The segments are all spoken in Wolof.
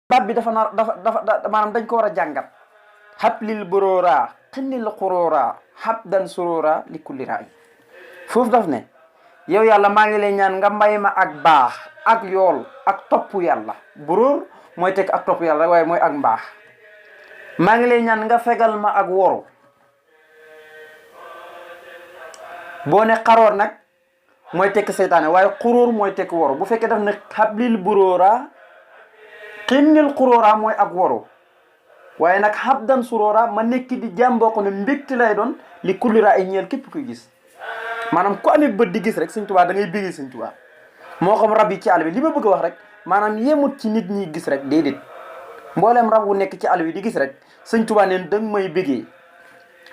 baat bi dafa nar dafa maanaam dañ ko war a jàngat hablil buróora xinnil xuróora habdan suróora li kulli raay foofu daf ne yow yàlla maa ngi lay ñaan nga may ma ak baax ak yool ak topp yàlla buróor mooy tekk ak topp yàlla waaye mooy ak mbaax maa ngi lay ñaan nga fegal ma ak woru boo ne xaroor nag mooy tekk seytaane waaye xuróor mooy tekk woru bu fekkee daf ne hablil buróora xinnil xuróora mooy ak woru waaye nag habdan suróora ma nekk di jàmm boo ko ne mbégte lay doon li kulli raay ñeel képp kuy gis maanaam ku amee bët di gis rek Sëñ Tuubaa da ngay bégee Sëñ Tuubaa moo xam rab yi ci àll bi li ma bëgg a wax rek maanaam yemut ci nit ñi gis rek déedéet mbooleem rab wu nekk ci àll bi di gis rek Sëñ Tuubaa neen danga may bégee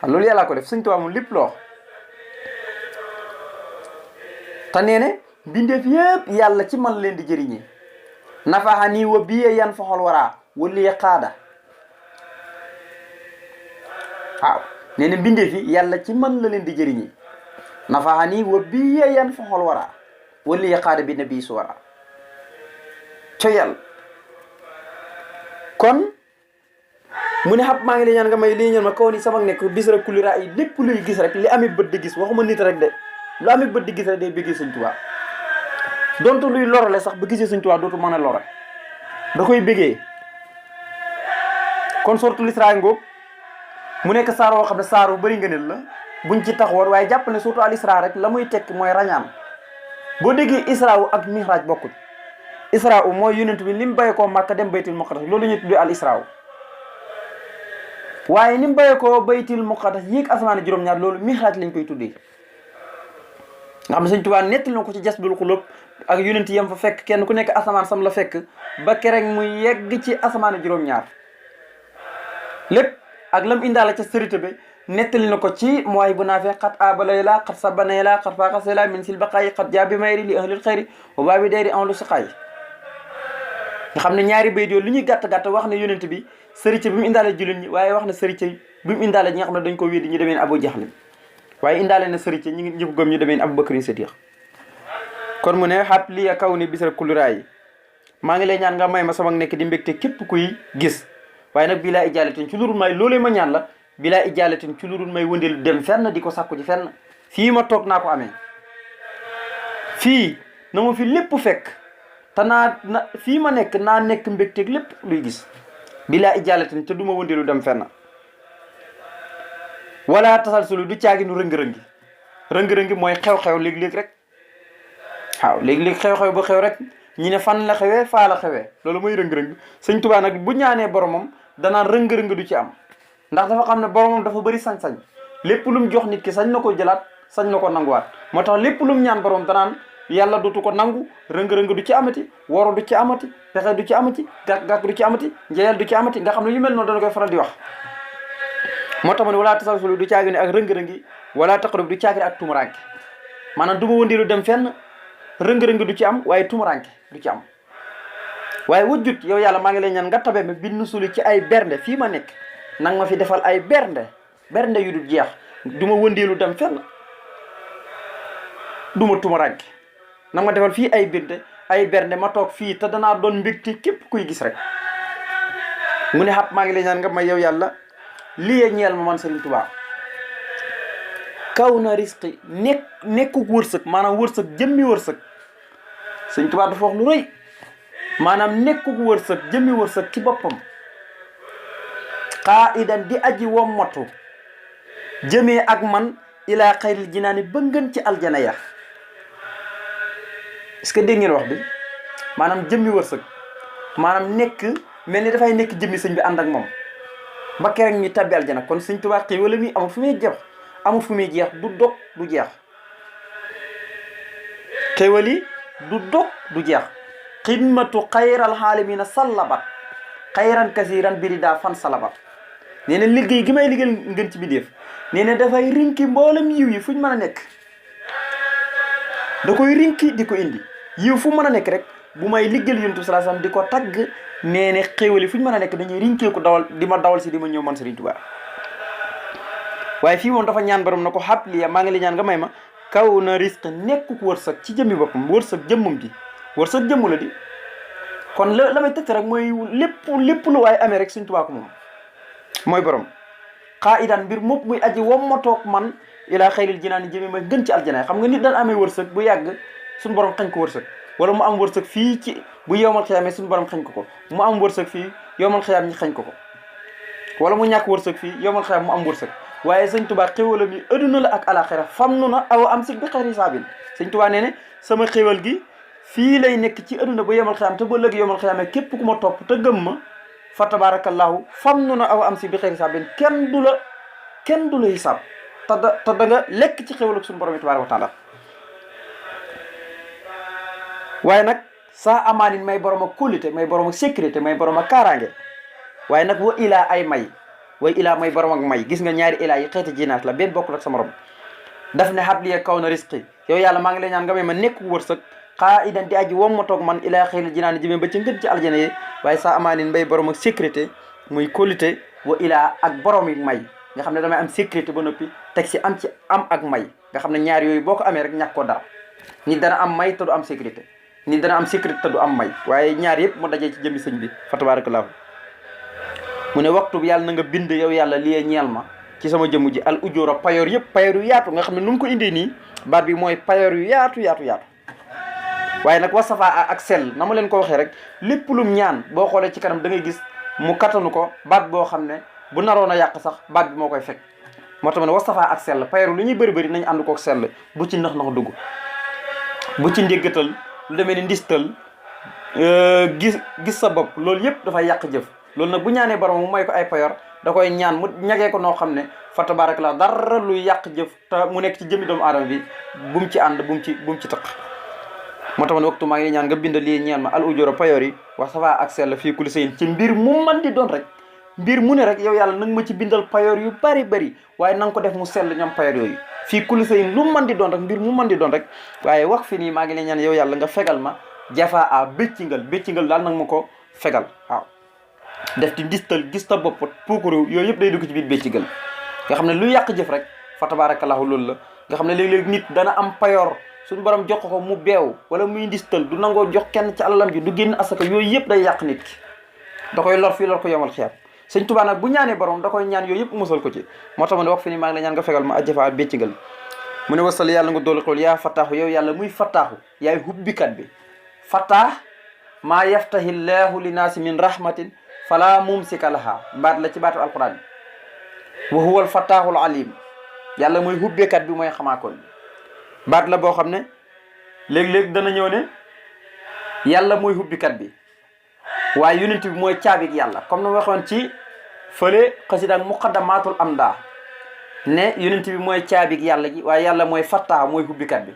loolu yàllaa ko def Sëñ Tuubaa mu lépp loo te nee ne bindeef yëpp yàlla ci man leen di jëriñee nafaxa nii wa biye yan faxol waraa wali xaada waaw nee ne bindeef yi yàlla ci man la leen di jëriñee nafaxa nii wa biye yan faxol waraa wali xaada bi na bii su waraa co yàlla kon mu ne xab maa ngi lay ñaan nga may lii ñaan ma kaw ni sama nekk bis rek kulira yi lépp luy gis rek li amee bët di gis waxuma nit rek de lu amee bët di gis rek day bëggee Sëñ Tuubaa donte luy lorale sax ba gisee Sëñ Tuubaa dootu mën a lore da koy bëggee kon sortul Israa ngoog mu nekk saar woo xam ne saar bu bëri ngëneel la buñ ci taxawoon waaye jàpp ne surtout al Israa rek la muy tekk mooy rañaan boo déggee Israa ak Mi'raaj bokkul Israa mooy yonent bi li mu bàyyi koo Màkka dem Baytul Muqaddas loolu ñu tuddee al Israa waaye ni mu bàyyi koo Baytul Muqaddas yéeg asamaan juróom-ñaar loolu Mi'raaj lañ koy tuddee nga xam ne Sëñ Tuubaa nettali na ko ci Jasbul Xuloob ak yonent yam fa fekk kenn ku nekk asamaan sam la fekk ba kerek mu yegg ci asamaan juróom-ñaar lépp ak lam indaale ca sërite bi nettali na ko ci mooy bu naa fee xat abalay la xat sabanay la xat faaxasay la min sil baqaayi xat jaabi mayri li ahlil xayri wa baabi dayri en lu siqaay nga xam ne ñaari bayt yooyu lu ñuy gàtt-gàtt wax ne yonent bi sërite bi mu indaale jullit ñi waaye wax na sërite bi mu indaale ñi nga xam ne dañ ko wéddi ñu demeen Abu Jahl waaye indaale na sërite ñi ngi ñëpp gëm ñu demeen Abu Bakrin Siddiq kon mu ne xab li a kaw ni bisra kuluraay yi maa ngi lay ñaan nga may ma sama nekk di mbégte képp kuy gis waaye nag bii laa ijaalatin ci lurul may loolee ma ñaan la bii laa ijaalatin ci lurul may wëndeel dem fenn di ko sàkku ci fenn fii ma toog naa ko amee fii na ma fi lépp fekk te fii ma nekk naa nekk mbégteeg lépp luy gis bii laa ijaalatin te du ma wëndeelu dem fenn wala tasalsulu du caagi nu rëng-rëngi rëng-rëngi mooy xew-xew léeg-léeg rek waaw léegi-léegi xew-xew ba xew rek ñi ne fan la xewee faa la xewee loolu mooy rëng-rëng Sëñ Tuubaa nag bu ñaanee boromam danaan rëng-rëng du ci am ndax dafa xam ne boromam dafa bëri sañ-sañ lépp lu mu jox nit ki sañ na ko jëlaat sañ na ko nanguwaat moo tax lépp lu mu ñaan borom danaan yàlla dootu ko nangu rëng-rëng du ci amati woro du ci amati pexe du ci amati gàkk-gàkk du ci amati njeyal du ci amati nga xam ne yu mel noonu dana koy faral di wax moo tax ma ne walaa tasalsulu du caagi ne ak rëng-rëngi wala taqarub du caagi ne ak tumuranke maanaam du ma wëndilu dem fenn rëng-rëng du ci am waaye tumuranke du ci am waaye wujjut yow yàlla maa ngi lay ñaan nga tabe ma bindu suli ci ay bernde fii ma nekk nang ma fi defal ay bernde yu du jeex du ma wëndeelu dem fenn du ma tumuranke nang ma defal fii ay bernde ma toog fii te danaa doon mbégte képp kuy gis rek mu ne xab maa ngi lay ñaan nga may yow yàlla lii ñeel ma man Sëriñ Tuubaa kaw na risqi nekkuk wërsëg maanaam wërsëg jëmmi wërsëg Sëñ Tuubaa dafa wax lu rëy maanaam nekkuk wërsëg jëmmi wërsëg ci boppam xaa idan di aji wommatu jëmee ak man ilaa xayril jinaani ba ngën ci aljana ya est-ce que dégg ngeen wax bi maanaam jëmmi wërsëg maanaam nekk mel ni dafay nekk jëmmi sëñ bi ànd ak moom ba kerek ñi tabbi aljana kon Sëñ Tuubaa xëy wala mi amul fu muy jeex amul fu muy jeex du dog du jeex xéwal yi du dog du jeex xidmatu xayral xaalimina sallabat xayran kasiran birida fan salabat nee na liggéey gi may liggéey ngën ci bidéef nee na dafay rinki mboolem yiw yi fuñ mën a nekk da koy rinki di ko indi yiw fu mën a nekk rek bu may liggéeyal Yonent bi sallallahu alayhi wasallam di ko tagg nee na xéwal yi fuñ mën a nekk dañuy rinkee ko dawal di ma dawal si di ma ñëw man Sëriñ Tuubaa waaye fii moom dafa ñaan borom na ko xab liya maa ngi lay ñaan nga may ma kaw na risque nekkuk wërsëg ci jëmmi boppam wërsëg jëmmam ji wërsëg jëmmu la di kon la may tëgte rek mooy lépp lu waaye amee rek Sëñ Tuubaa ko moom mooy borom xaa idan mbir mopp muy aji wommatoog man ilaa xayril jinaani jëme ma gën ci aljana xam nga nit daan amee wërsëg bu yàgg suñu borom xañ ko wërsëg wala mu am wërsëg fii ci bu yowmal xiyaamee suñu borom xañ ko mu am wërsëg fii yowmal xiyaam ñi xañ ko wala mu ñàkk wërsëg fii yowmal xiyaam mu am wërsëg waaye Sëñ Tuubaa xéwalam yi adduna la ak alaxira fam nu na aw am si bi xayri saabin Sëñ Tuubaa nee ne sama xéwal gi fii lay nekk ci adduna ba yowmal xiyaam te ba léegi yowmal xiyaamee képp ku ma topp te gëm ma fa tabarakallahu fam nu na aw am si bi xayri saabin kenn du la hisaab te da nga lekk ci xéwal ak suñu borom tabaaraka wa taala waaye nag saa amaanin may borom ak kóllite may borom ak sécurité may borom ak kaaraange waaye nag wa ilaa ay may way ilaa may borom ak may gis nga ñaari ilaa yi xeeti jinaas la benn bokkul ak sa morom daf ne xabliya kaw na risqi yow yàlla maa ngi lay ñaan nga may ma nekk wërsëg xaa idan di aji wom ma toog man ilaa xëyli jinaan jëmee ba ci ngën ci aljana yi waaye saa amaanin may borom ak sécurité muy kóllite wa ilaa ak borom yi may nga xam ne damay am sécurité ba noppi teg si am ak may nga xam ne ñaar yooyu boo ko amee rek ñàkk koo dara nit dana am may te du am sécurité nit dana am sécurité te du am may waaye ñaar yëpp mu dajee ci jëmmi sëñ bi fa tabarakallahu mu ne waxtu bi yàlla na nga bind yow yàlla lii ñeel ma ci sama jëmm ji al ujóora payoor yëpp payoor yu yaatu nga xam ne nu mu ko indee nii baat bi mooy payoor yu yaatu waaye nag wasafa ak sell na ma leen ko waxee rek lépp lum ñaan boo xoolee ci kanam da ngay gis mu kattanu ko baat boo xam ne bu naroon a yàq sax baat bi moo koy fekk moo tax ma ne wasafa ak sell payoor lu ñuy bëri nañ ànd kook sell bu ci nax dugg bu ci ndéggatal lu demee ni ndistal gis sa bopp loolu yëpp dafay yàq jëf loolu nag bu ñaanee borom mu may ko ay payoor da koy ñaan mu ñagee ko noo xam ne fa tabarakallah dara luy yàq jëf te mu nekk ci jëmmi doomu aadama bi bu mu ci ànd bu mu ci tëq moo tax ma ne waxtu maa ngi ñaan nga bind lii ñaan ma al ujura payoor yi wax safa ak sell fii kulli sayin ci mbir mu man di doon rek mbir mu ne rek yow yàlla nanga ma ci bindal payoor yu bari waaye na nga ko def mu sell ñoom payoor yooyu fii kulli sayin lu man di doon rek mbir mu man di doon rek waaye wax fi nii maa ngi lay ñaan yow yàlla nga fegal ma jafa a béccingal daal nanga ma ko fegal waaw def di ndistal gis ta bopp puukuru yooyu yëpp day dugg ci biir béccingal nga xam ne lu yàq jëf rek fa tabarakallahu loolu la nga xam ne léeg-léeg nit dana am payoor suñu borom jox ko mu beew wala muy ndistal du nangoo jox kenn ci alalam ji du génn asaka yooyu yëpp day yàq nit ki da koy lor fii lor ko yomal xiyaam Sëñ Tuubaa nag bu ñaanee borom da koy ñaan yooyu yëpp musal ko ci moo tax ma ne wax fi ni maa ngi la ñaan nga fegal ma ajjafaa béccingal mu ne wasal yàlla nga doolu xool yaa fattaaxu yow yàlla muy fattaaxu yaay hubbikat bi fattaax maa yaftahi llaahu linnaasi min rahmatin fala mumsika laha baat la ci baatu alquran wa huwa al fattaaxul alim yàlla mooy hubbekat bi mooy xamaakoon baat la boo xam ne léeg-léeg dana ñëw ne yàlla mooy hubbikat bi waaye yonent bi mooy caabik yàlla comme na waxoon ci fële xasida ak muqaddamatul amda ne yonent bi mooy caabik yàlla gi waaye yàlla mooy fattaax mooy hubbikat bi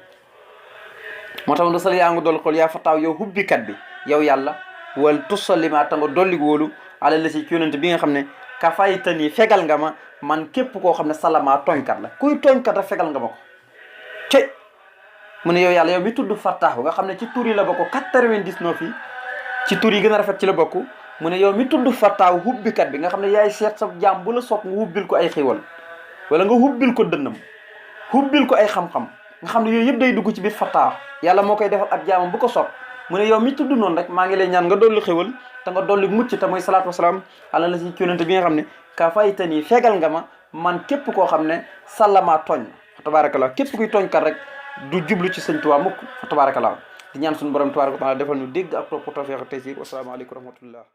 moo tax da sal yaa nga dool xool yaa fattaax yow hubbikat bi yow yàlla wal tusalima ta nga dolli wóolu ala la si ci yonent bi nga xam ne ka fayta nii fegal nga ma man képp koo xam ne salama tooñkat la kuy tooñkat rek fegal nga ma ko te mu ne yow yàlla yow mi tudd fattaaxu nga xam ne ci tur yi la bokk 99 yi ci tur yi gën a rafet ci la bokk mu ne yow mi tudd fattaaxu hubbikat bi nga xam ne yaay seet sa jaam bu la sopp nga hubbil ko ay xiiwal wala nga hubbil ko dënnam hubbil ko ay xam-xam nga xam ne yooyu yëpp day dugg ci biir fattaaxu yàlla moo koy defal ab jaamam bu ko sopp mu ne yow mi tudd noonu rek maa ngi lay ñaan nga dolli xiiwal te nga dolli mucc te mooy salaatu wasalaam ala la si yonent bi nga xam ne ka fayta nii fegal nga ma man képp koo xam ne sallama tooñ fa tabarakallah képp kuy tooñkat rek du jublu ci Sëñ Tuubaa mukk fa tabarakallah di ñaan suñu borom tabaraka wa taala defal ñu dégg ak topp tawfiq ak taysir wasalaamaaleykum wa rahmatullah